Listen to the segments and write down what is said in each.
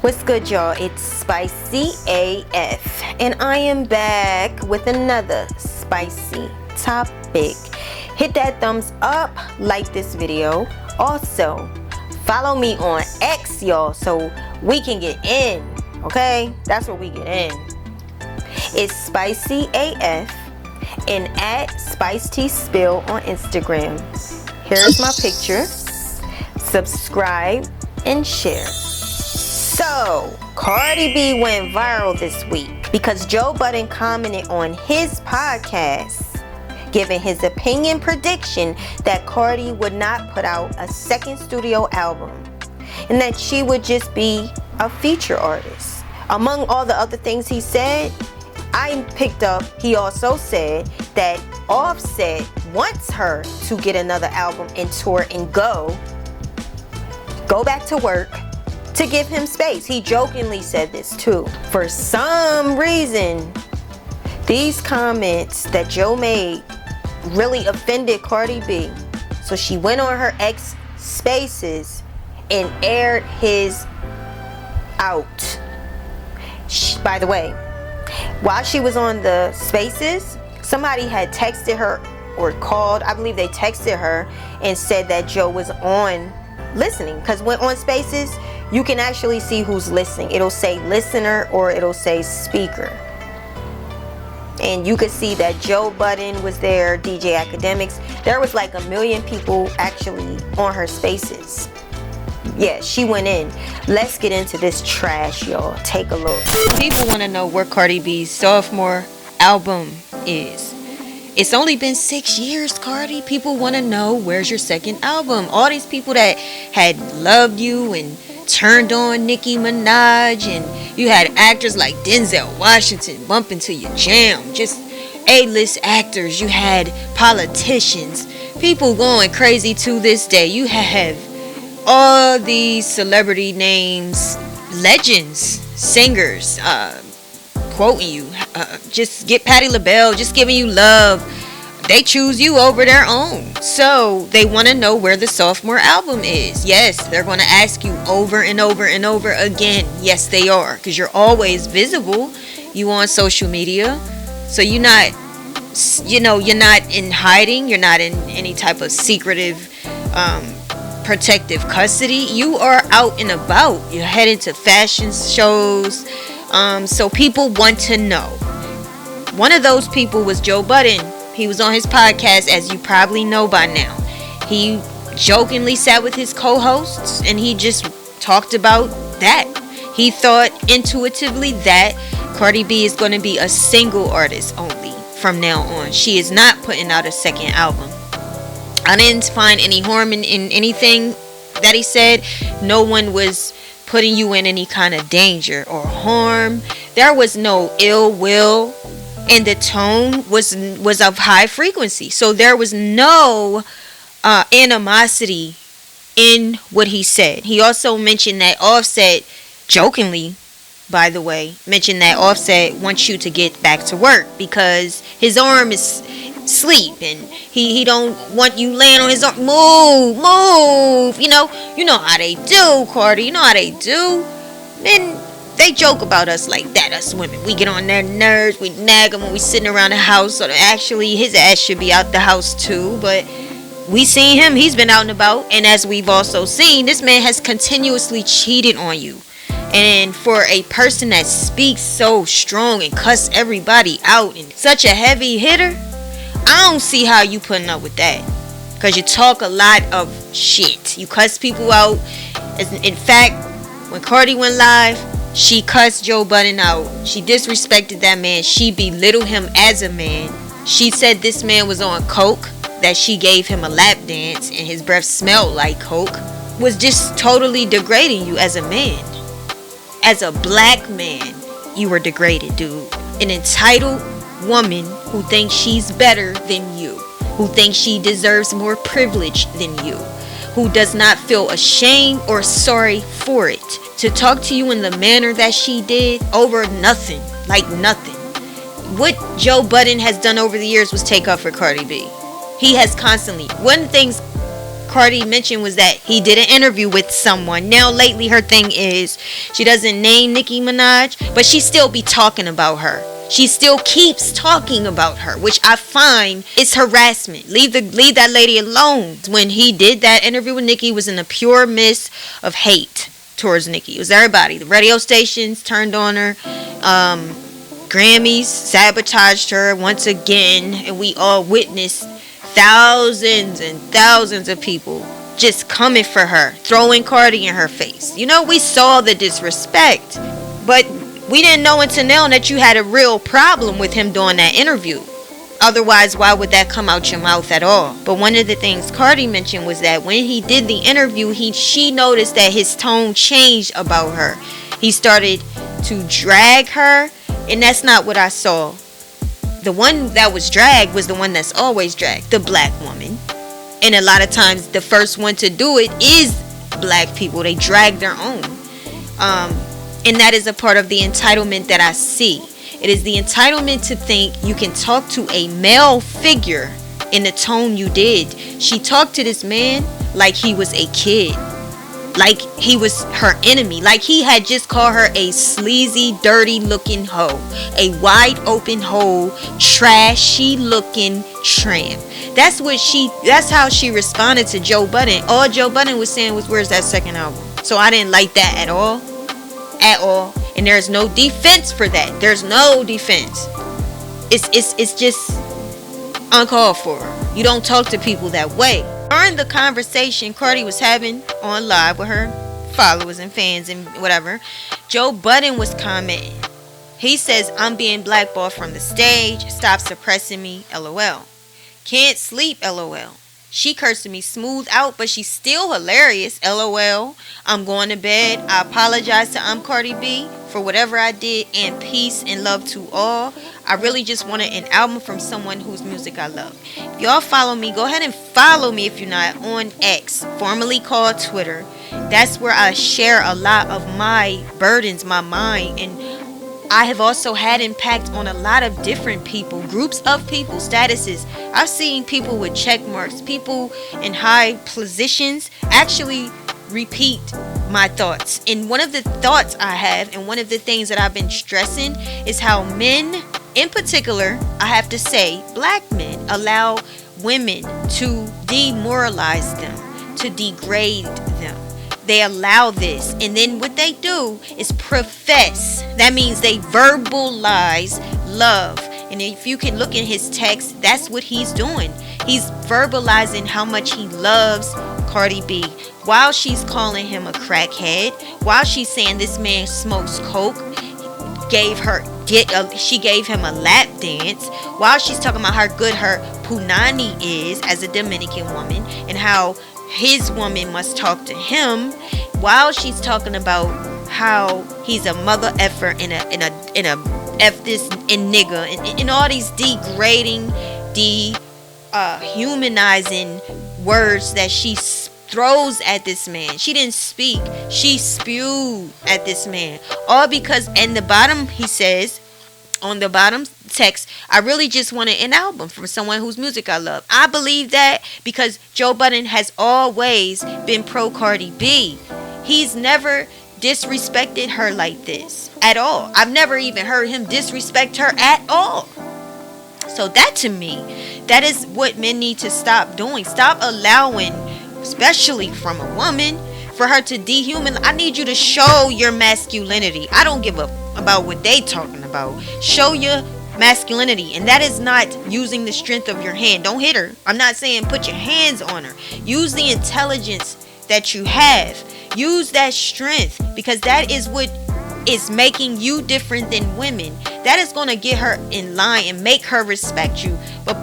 What's good, y'all? It's Spicy AF, and I am back with another spicy topic. Hit that thumbs up, like this video. Also, follow me on X, y'all, so we can get in, okay? That's where we get in. It's Spicy AF and at Spice Tea Spill on Instagram. Here's my picture. Subscribe and share. So, Cardi B went viral this week because Joe Budden commented on his podcast, giving his opinion prediction that Cardi would not put out a second studio album and that she would just be a feature artist. Among all the other things he said, I picked up, he also said that Offset wants her to get another album and tour and go back to work to give him space. He jokingly said this too. For some reason, these comments that Joe made really offended Cardi B. So she went on her X Spaces and aired his out. By the way, while she was on the Spaces, somebody had texted her or called, I believe they texted her and said that Joe was on listening. Because when on Spaces, you can actually see who's listening. It'll say listener or it'll say speaker. And you could see that Joe Budden was there, DJ Academics. There was like 1 million people actually on her Spaces. Yeah, she went in. Let's get into this trash, y'all. Take a look. People want to know where Cardi B's sophomore album is. It's only been 6 years, Cardi. People want to know, where's your second album? All these people that had loved you and turned on Nicki Minaj, and you had actors like Denzel Washington bumping to your jam, just A-list actors. You had politicians, people going crazy to this day. You have all these celebrity names, legends, singers, quoting you, just get Patti LaBelle, just giving you love. They choose you over their own. So they want to know where the sophomore album is. Yes, they're going to ask you over and over and over again. Yes, they are, because you're always visible. You on social media, so you're not, you're not in hiding. You're not in any type of secretive, protective custody. You are out and about. You're heading to fashion shows. So people want to know. One of those people was Joe Budden. He was on his podcast, as you probably know by now. He jokingly sat with his co-hosts and he just talked about that. He thought intuitively that Cardi B is going to be a single artist only from now on. She is not putting out a second album. I didn't find any harm in anything that he said. No one was putting you in any kind of danger or harm. There was no ill will, and the tone was of high frequency. So there was no animosity in what he said. He also mentioned that Offset, jokingly, by the way, mentioned that Offset wants you to get back to work because his arm is sleep and he don't want you laying on his arm. Move. You know how they do, Cardi. You know how they do. Men, they joke about us like that, us women. We get on their nerves, we nag them when we sitting around the house. So actually, his ass should be out the house too. But we seen him, he's been out and about. And as we've also seen, this man has continuously cheated on you. And for a person that speaks so strong and cuss everybody out and such a heavy hitter, I don't see how you putting up with that. Because you talk a lot of shit. You cuss people out. In fact, when Cardi went live, she cussed Joe Budden out. She disrespected that man. She belittled him as a man. She said this man was on coke, that she gave him a lap dance and his breath smelled like coke. Was just totally degrading you as a man. As a black man, you were degraded, dude. An entitled woman who thinks she's better than you, who thinks she deserves more privilege than you, who does not feel ashamed or sorry for it, to talk to you in the manner that she did over nothing, like nothing. What Joe Budden has done over the years was take up for Cardi B. He has constantly, one of the things Cardi mentioned was that he did an interview with someone. Now lately her thing is she doesn't name Nicki Minaj, but she still be talking about her. She still keeps talking about her, which I find is harassment. Leave that lady alone. When he did that interview with Nicki, it was in a pure mist of hate towards Nicki. It was everybody. The radio stations turned on her. Grammys sabotaged her once again, and we all witnessed thousands and thousands of people just coming for her, throwing Cardi in her face. You know, we saw the disrespect, but we didn't know until now that you had a real problem with him doing that interview. Otherwise, why would that come out your mouth at all? But one of the things Cardi mentioned was that when he did the interview, she noticed that his tone changed about her. He started to drag her, and that's not what I saw. The one that was dragged was the one that's always dragged, the black woman. And a lot of times the first one to do it is black people. They drag their own. And that is a part of the entitlement that I see. It is the entitlement to think you can talk to a male figure in the tone you did. She talked to this man like he was a kid. Like he was her enemy. Like he had just called her a sleazy, dirty looking hoe. A wide open hoe, trashy looking tramp. That's how she responded to Joe Budden. All Joe Budden was saying was, where's that second album? So I didn't like that at all. At all. And there's no defense for that. There's no defense. It's just uncalled for. You don't talk to people that way. During the conversation Cardi was having on live with her followers and fans and whatever, Joe Budden was commenting. He says, I'm being blackballed from the stage. Stop suppressing me. LOL. Can't sleep. LOL. She cursing me smooth out, but she's still hilarious. LOL. I'm going to bed. I apologize to Cardi B for whatever I did, and peace and love to all. I really just wanted an album from someone whose music I love. If y'all follow me, go ahead and follow me if you're not on X, formerly called Twitter. That's where I share a lot of my burdens, my mind, and I have also had impact on a lot of different people, groups of people, statuses. I've seen people with check marks, people in high positions actually repeat my thoughts. And one of the thoughts I have, and one of the things that I've been stressing, is how men, in particular, I have to say, black men, allow women to demoralize them, to degrade them. They allow this, and then what they do is profess. That means they verbalize love. And if you can look in his text, that's what he's doing. He's verbalizing how much he loves Cardi B, while she's calling him a crackhead, while she's saying this man smokes coke, she gave him a lap dance, while she's talking about how good her punani is as a Dominican woman, and how his woman must talk to him, while she's talking about how he's a mother effer and a f this and nigga and all these degrading, humanizing words that she throws at this man. She didn't speak, she spewed at this man, all because in the bottom he says, on the bottom text, I really just wanted an album from someone whose music I love. I believe that because Joe Budden has always been pro Cardi B. He's never disrespected her like this at all. I've never even heard him disrespect her at all. So that, to me, that is what men need to stop doing. Stop allowing, especially from a woman, for her to dehumanize. I need you to show your masculinity. I don't give a about what they talking about. Show your masculinity, and that is not using the strength of your hand. Don't hit her. I'm not saying put your hands on her. Use the intelligence that you have. Use that strength, because that is what is making you different than women. That is going to get her in line and make her respect you. But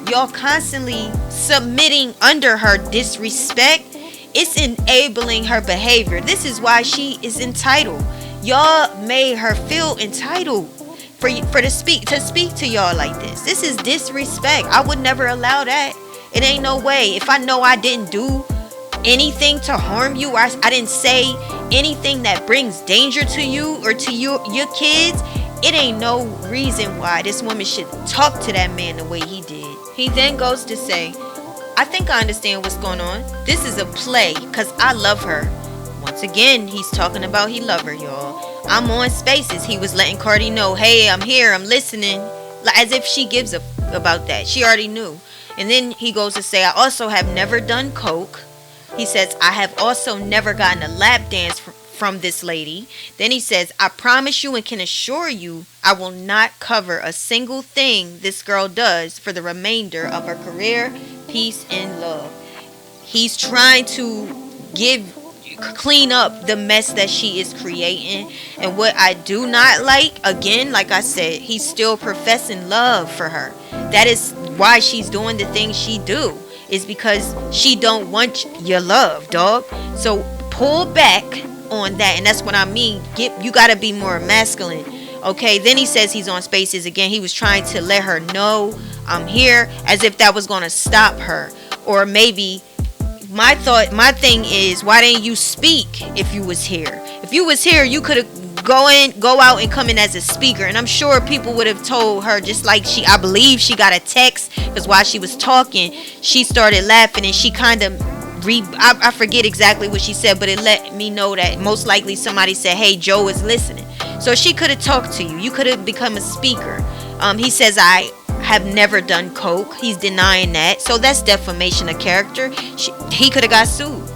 y'all constantly submitting under her disrespect, it's enabling her behavior. This is why she is entitled. Y'all made her feel entitled to speak to y'all like this. This is disrespect. I would never allow that. It ain't no way. If I know I didn't do anything to harm you, I didn't say anything that brings danger to you or to your kids, it ain't no reason why this woman should talk to that man the way he did. He then goes to say, I think I understand what's going on. This is a play because I love her. Once again, he's talking about he love her, y'all. I'm on Spaces. He was letting Cardi know, hey, I'm here, I'm listening. As if she gives a about that. She already knew. And then he goes to say, I also have never done coke. He says, I have also never gotten a lap dance from this lady. Then he says, I promise you and can assure you I will not cover a single thing this girl does for the remainder of her career. Peace and love. He's trying to clean up the mess that she is creating. And what I do not like, again, like I said, he's still professing love for her. That is why she's doing the things she do, is because she don't want your love, dog. So pull back on that. And that's what I mean. You gotta be more masculine. Okay, then he says he's on Spaces again. He was trying to let her know I'm here, as if that was gonna stop her. Or maybe my thing is, why didn't you speak if you was here? If you was here, you could have go out and come in as a speaker. And I'm sure people would have told her, just like I believe she got a text, because while she was talking, she started laughing and she kind of I forget exactly what she said, but it let me know that most likely somebody said, hey, Joe is listening. So she could have talked to you. You could have become a speaker. He says, I have never done coke. He's denying that. So that's defamation of character. He could have got sued.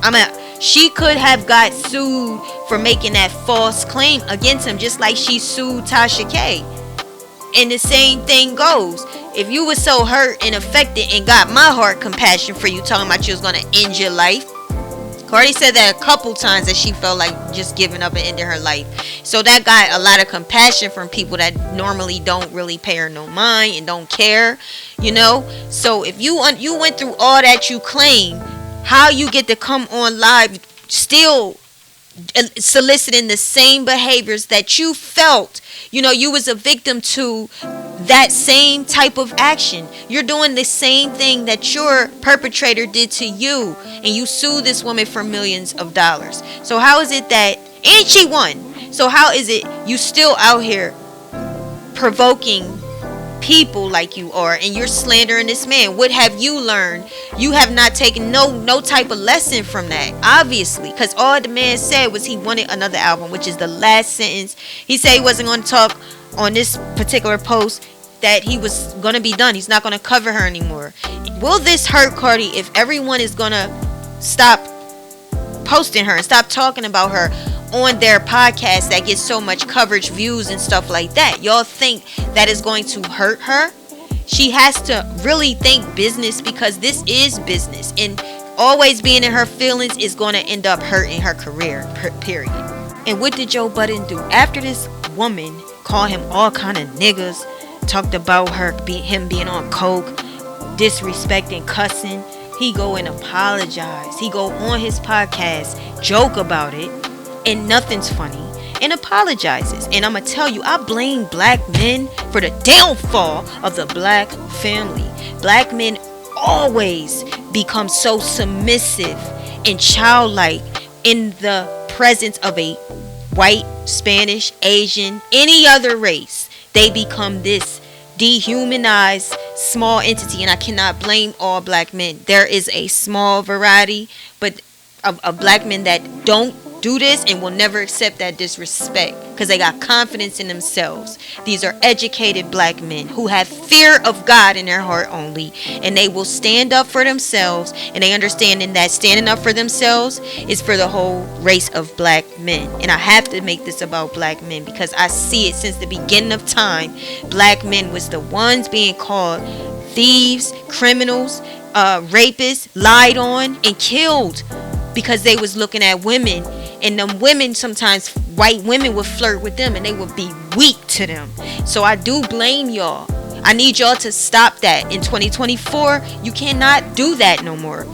She could have got sued for making that false claim against him, just like she sued Tasha K. And the same thing goes. If you were so hurt and affected and got my heart compassion for you, talking about you was going to end your life. Cardi said that a couple times, that she felt like just giving up and ending her life. So that got a lot of compassion from people that normally don't really pay her no mind and don't care, you know. So if you went through all that you claim, how you get to come on live still soliciting the same behaviors that you felt, you know, you was a victim to that same type of action. You're doing the same thing that your perpetrator did to you, and you sue this woman for millions of dollars. So how is it that, and she won, so how is it you still out here provoking people like you are, and you're slandering this man? What have you learned? You have not taken no type of lesson from that, obviously, because all the man said was he wanted another album, which is the last sentence. He said he wasn't going to talk on this particular post, that he was going to be done. He's not going to cover her anymore. Will this hurt Cardi if everyone is going to stop posting her and stop talking about her on their podcast that gets so much coverage, views, and stuff like that? Y'all think that is going to hurt her? She has to really think business, because this is business, and always being in her feelings is going to end up hurting her career, period. And what did Joe Budden do? After this woman called him all kind of niggas, talked about him being on coke, disrespecting, cussing, he go and apologize. He go on his podcast, joke about it, and nothing's funny, and apologizes. And I'm gonna tell you, I blame black men for the downfall of the black family. Black men always become so submissive and childlike in the presence of a white, Spanish, Asian, any other race. They become this dehumanized small entity, and I cannot blame all black men. There is a small variety, but of black men that don't do this and will never accept that disrespect, because they got confidence in themselves. These are educated black men who have fear of God in their heart only, and they will stand up for themselves, and they understand that standing up for themselves is for the whole race of black men. And I have to make this about black men, because I see it since the beginning of time. Black men was the ones being called thieves, criminals, rapists, lied on, and killed, because they was looking at women. And them women, sometimes white women would flirt with them, and they would be weak to them. So I do blame y'all. I need y'all to stop that. In 2024, you cannot do that no more.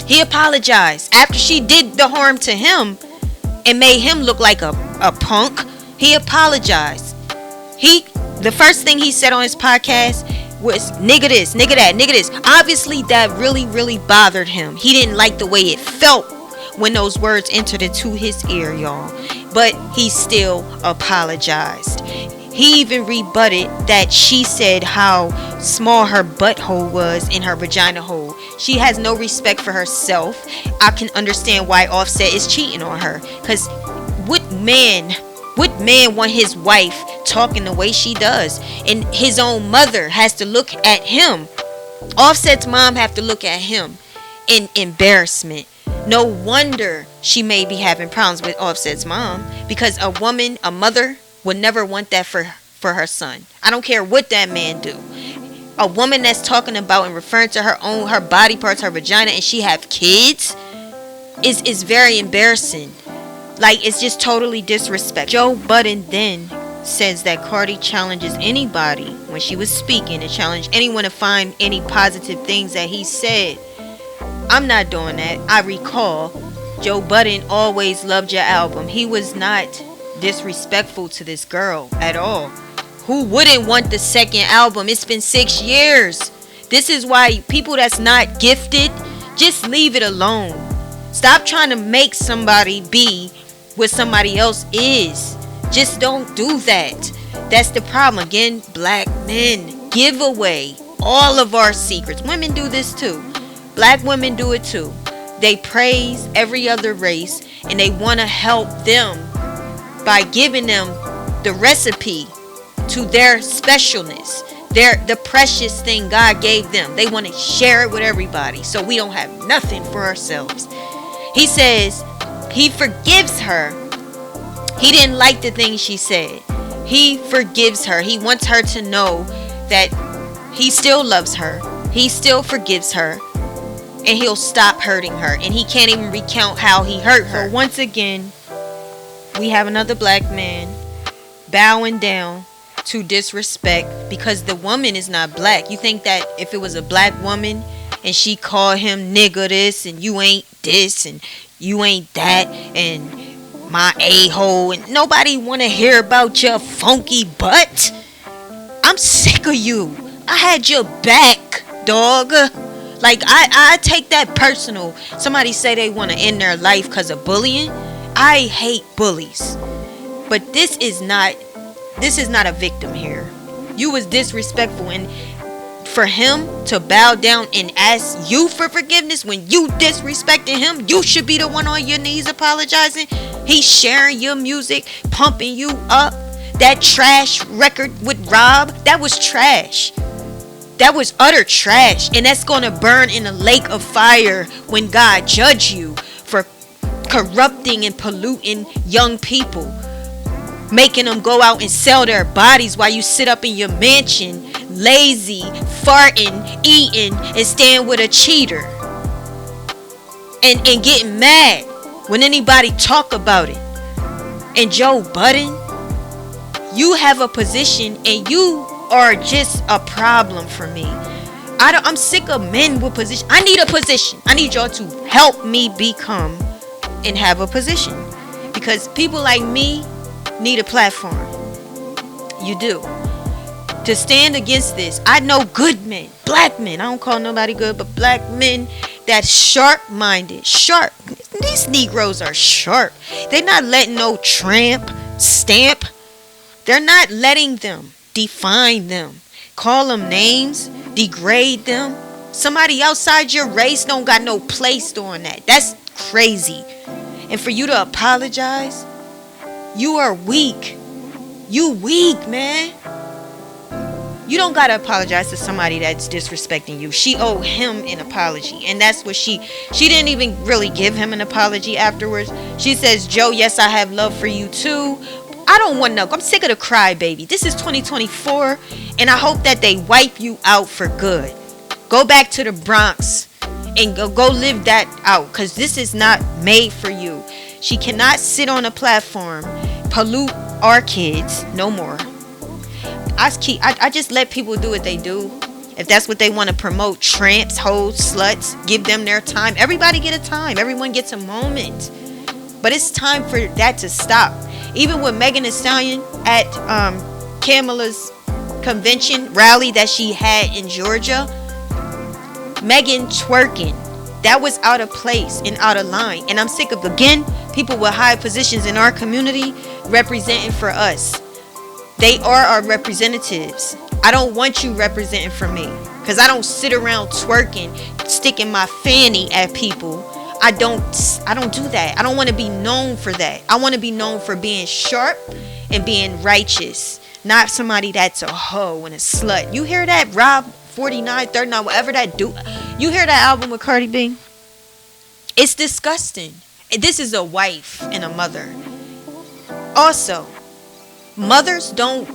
He apologized after she did the harm to him and made him look like a punk. He apologized. The first thing he said on his podcast was nigga this, nigga that, nigga this. Obviously that really bothered him. He didn't like the way it felt when those words entered into his ear, y'all. But he still apologized. He even rebutted that she said how small her butthole was in her vagina hole. She has no respect for herself. I can understand why Offset is cheating on her. Because what man want his wife talking the way she does? And his own mother has to look at him. Offset's mom have to look at him in embarrassment. No wonder she may be having problems with Offset's mom, because a mother would never want that for her son. I don't care what that man do. A woman that's talking about and referring to her body parts, her vagina, and she have kids is very embarrassing. Like, it's just totally disrespectful. Joe Budden then says that Cardi challenges anybody when she was speaking, and challenged anyone to find any positive things that he said. I'm not doing that. I recall Joe Budden always loved your album. He was not disrespectful to this girl at all. Who wouldn't want the second album? It's been 6 years. This is why people that's not gifted, just leave it alone. Stop trying to make somebody be what somebody else is. Just don't do that. That's the problem. Again, black men give away all of our secrets. Women do this too. Black women do it too. They praise every other race, and they want to help them by giving them the recipe to their specialness, the precious thing God gave them. They want to share it with everybody, so we don't have nothing for ourselves. He says he forgives her. He didn't like the things she said. He forgives her. He wants her to know that he still loves her. He still forgives her. And he'll stop hurting her. And he can't even recount how he hurt her. So once again, we have another black man bowing down to disrespect because the woman is not black. You think that if it was a black woman and she called him nigga this and you ain't this and you ain't that and my a-hole, and nobody want to hear about your funky butt? I'm sick of you. I had your back, dog. Like, I take that personal. Somebody say they want to end their life because of bullying. I hate bullies. But this is not a victim here. You was disrespectful, and for him to bow down and ask you for forgiveness when you disrespected him, you should be the one on your knees apologizing. He's sharing your music, pumping you up. That trash record with Rob, that was trash. That was utter trash, and that's going to burn in a lake of fire when God judge you for corrupting and polluting young people, making them go out and sell their bodies while you sit up in your mansion, lazy, farting, eating, and staying with a cheater, and getting mad when anybody talk about it. And Joe Budden, you have a position, and you are just a problem for me. I'm sick of men with position. I need a position. I need y'all to help me become and have a position, because people like me need a platform. You do. To stand against this. I know good men, black men. I don't call nobody good, but black men that's sharp-minded. Sharp. These Negroes are sharp. They're not letting no tramp stamp. They're not letting them define them, call them names, degrade them. Somebody outside your race don't got no place doing that. That's crazy. And for you to apologize, you are weak. You weak, man. You don't gotta apologize to somebody that's disrespecting you. She owed him an apology, and that's what she didn't even really give him an apology afterwards. She says, Joe, yes, I have love for you too. I don't want no. I'm sick of the crybaby. This is 2024, and I hope that they wipe you out for good. Go back to the Bronx and go live that out, because this is not made for you. She cannot sit on a platform, pollute our kids no more. I just let people do what they do. If that's what they want to promote, tramps, hoes, sluts, give them their time. Everybody get a time. Everyone gets a moment. But it's time for that to stop. Even with Megan Thee Stallion at Kamala's convention rally that she had in Georgia, Megan twerking, that was out of place and out of line. And I'm sick of, again, people with high positions in our community representing for us. They are our representatives. I don't want you representing for me, because I don't sit around twerking, sticking my fanny at people. I don't do that. I don't want to be known for that. I want to be known for being sharp and being righteous, not somebody that's a hoe and a slut. You hear that, Rob 49, 39, whatever that do? You hear that album with Cardi B? It's disgusting. This is a wife and a mother. Also, mothers don't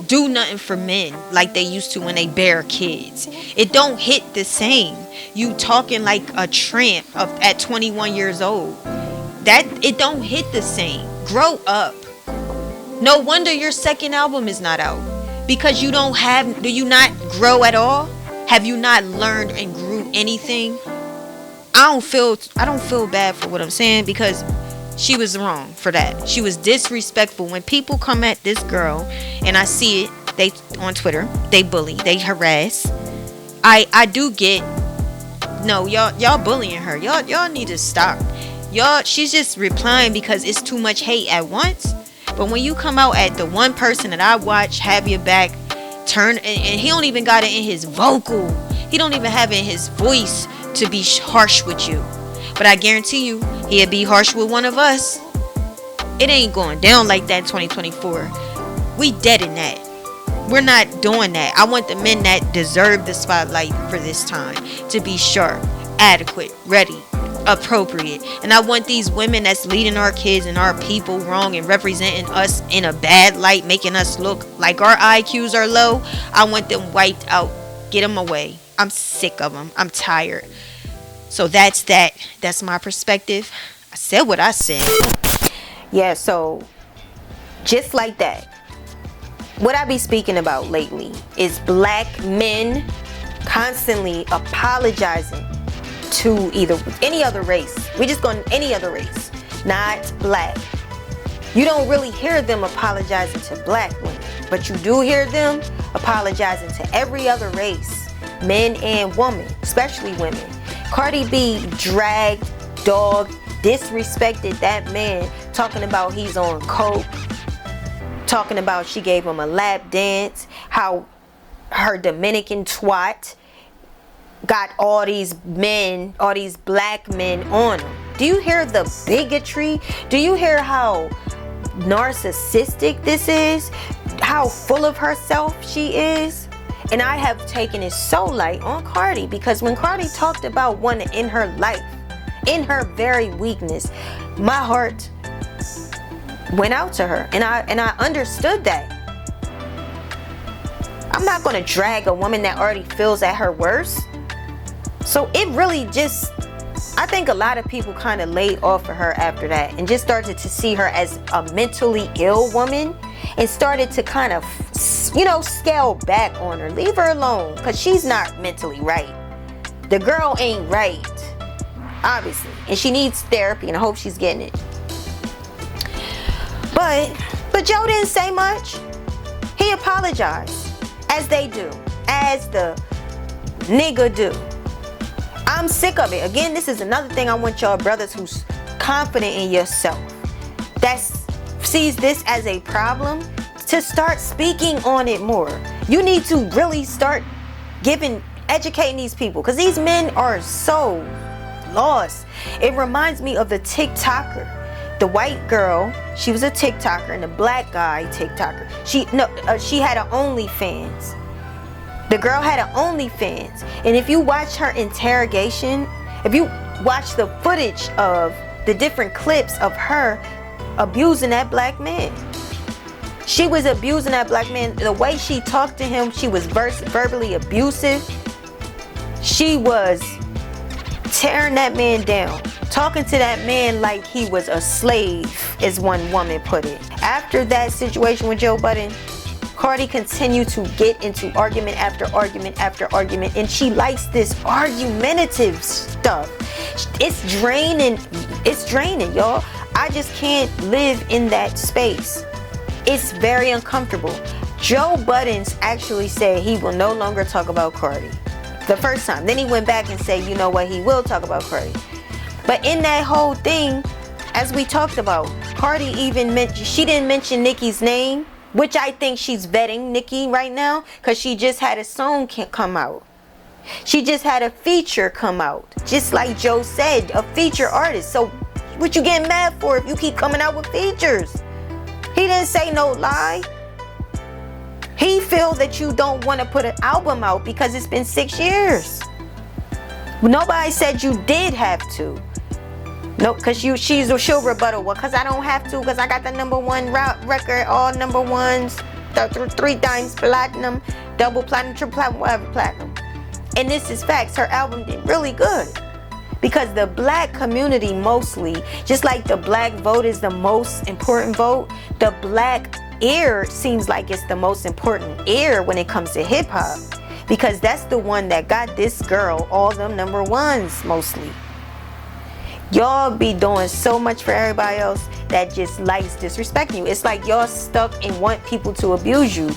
do nothing for men like they used to when they bear kids. It don't hit the same. You talking like a tramp at 21 years old. That it don't hit the same. Grow up. No wonder your second album is not out, because do you not grow at all? Have you not learned and grew anything? I don't feel bad for what I'm saying, because she was wrong for that. She was disrespectful. When people come at this girl, and I see it, they on Twitter, they bully, they harass. I do get, no, y'all bullying her. Y'all need to stop. She's just replying because it's too much hate at once. But when you come out at the one person that I watch have your back, turn, and he don't even got it in his vocal. He don't even have it in his voice to be harsh with you. But I guarantee you, he'll be harsh with one of us. It ain't going down like that in 2024. We dead in that. We're not doing that. I want the men that deserve the spotlight for this time to be sharp, adequate, ready, appropriate. And I want these women that's leading our kids and our people wrong and representing us in a bad light, making us look like our IQs are low. I want them wiped out. Get them away. I'm sick of them. I'm tired. So that's that. That's my perspective. I said what I said. Yeah, so just like that, what I be speaking about lately is black men constantly apologizing to either any other race. We just going any other race, not black. You don't really hear them apologizing to black women, but you do hear them apologizing to every other race, men and women, especially women. Cardi B dragged, dogged, disrespected that man, talking about he's on coke, talking about she gave him a lap dance, how her Dominican twat got all these black men on him. Do you hear the bigotry? Do you hear how narcissistic this is? How full of herself she is? And I have taken it so light on Cardi, because when Cardi talked about one in her life, in her very weakness, my heart went out to her, and I understood that. I'm not going to drag a woman that already feels at her worst. So it really just, I think a lot of people kind of laid off of her after that and just started to see her as a mentally ill woman and started to kind of, scale back on her. Leave her alone, because she's not mentally right. The girl ain't right, obviously, and she needs therapy, and I hope she's getting it. But Joe didn't say much. He apologized, as they do, as the nigga do. I'm sick of it. Again, this is another thing I want y'all brothers who's confident in yourself, that sees this as a problem, to start speaking on it more. You need to really start educating these people, because these men are so lost. It reminds me of the TikToker. The white girl, she was a TikToker, and the black guy TikToker. She had an OnlyFans. The girl had an OnlyFans, and if you watch her interrogation, if you watch the footage of the different clips of her abusing that black man, she was abusing that black man. The way she talked to him, she was verbally abusive. She was tearing that man down, talking to that man like he was a slave, as one woman put it. After that situation with Joe Budden, Cardi continued to get into argument after argument after argument, and she likes this argumentative stuff. It's draining, y'all. I just can't live in that space. It's very uncomfortable. Joe Budden's actually said he will no longer talk about Cardi the first time. Then he went back and said, you know what, he will talk about Cardi. But in that whole thing, as we talked about, Cardi even mentioned, she didn't mention Nicki's name, which I think she's vetting Nicki right now, because she just had a song come out. She just had a feature come out. Just like Joe said, a feature artist. So what you getting mad for if you keep coming out with features? He didn't say no lie. He feel that you don't want to put an album out because it's been 6 years. Nobody said you did have to. No, because she'll rebuttal. Well, because I don't have to, because I got the #1 record, all #1s, 3 times platinum, double platinum, triple platinum, whatever platinum. And this is facts. Her album did really good. Because the black community mostly, just like the black vote is the most important vote, the black ear seems like it's the most important ear when it comes to hip hop. Because that's the one that got this girl all them #1s mostly. Y'all be doing so much for everybody else that just likes disrespecting you. It's like y'all stuck and want people to abuse you.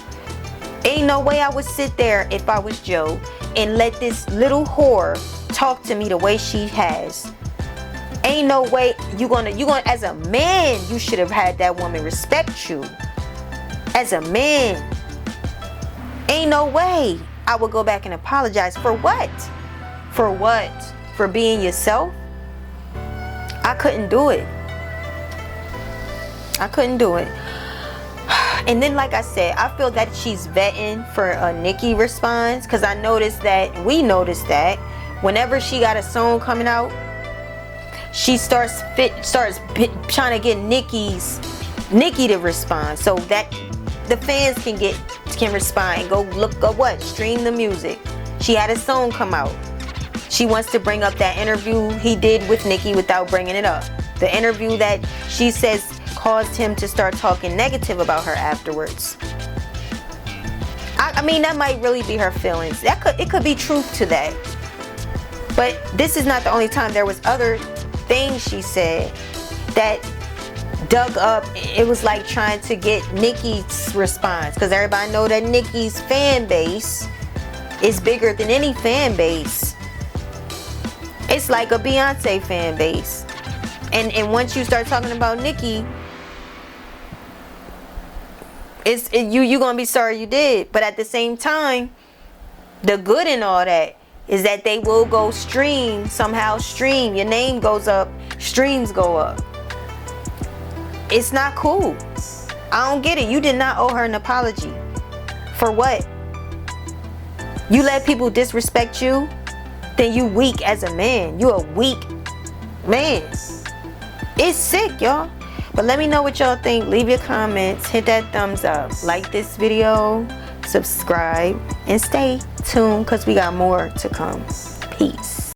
Ain't no way I would sit there if I was Joe and let this little whore talk to me the way she has. Ain't no way you gonna as a man, you should have had that woman respect you. As a man. Ain't no way I would go back and apologize. For what? For what? For being yourself? I couldn't do it. I couldn't do it. And then, like I said, I feel that she's vetting for a Nicki response, because I noticed that, we noticed that whenever she got a song coming out, she starts trying to get Nicki to respond, so that the fans can respond and go stream the music. She had a song come out. She wants to bring up that interview he did with Nicki without bringing it up. The interview that she says caused him to start talking negative about her afterwards. I mean, that might really be her feelings. It could be truth to that. But this is not the only time. There was other things she said that dug up. It was like trying to get Nicki's response, because everybody know that Nicki's fan base is bigger than any fan base. It's like a Beyonce fan base. And once you start talking about Nicki, you gonna be sorry you did. But at the same time, the good in all that is that they will go somehow stream. Your name goes up, streams go up. It's not cool. I don't get it. You did not owe her an apology. For what? You let people disrespect you, then you weak as a man. You a weak man. It's sick, y'all. But let me know what y'all think. Leave your comments. Hit that thumbs up. Like this video. Subscribe. And stay tuned, because we got more to come. Peace.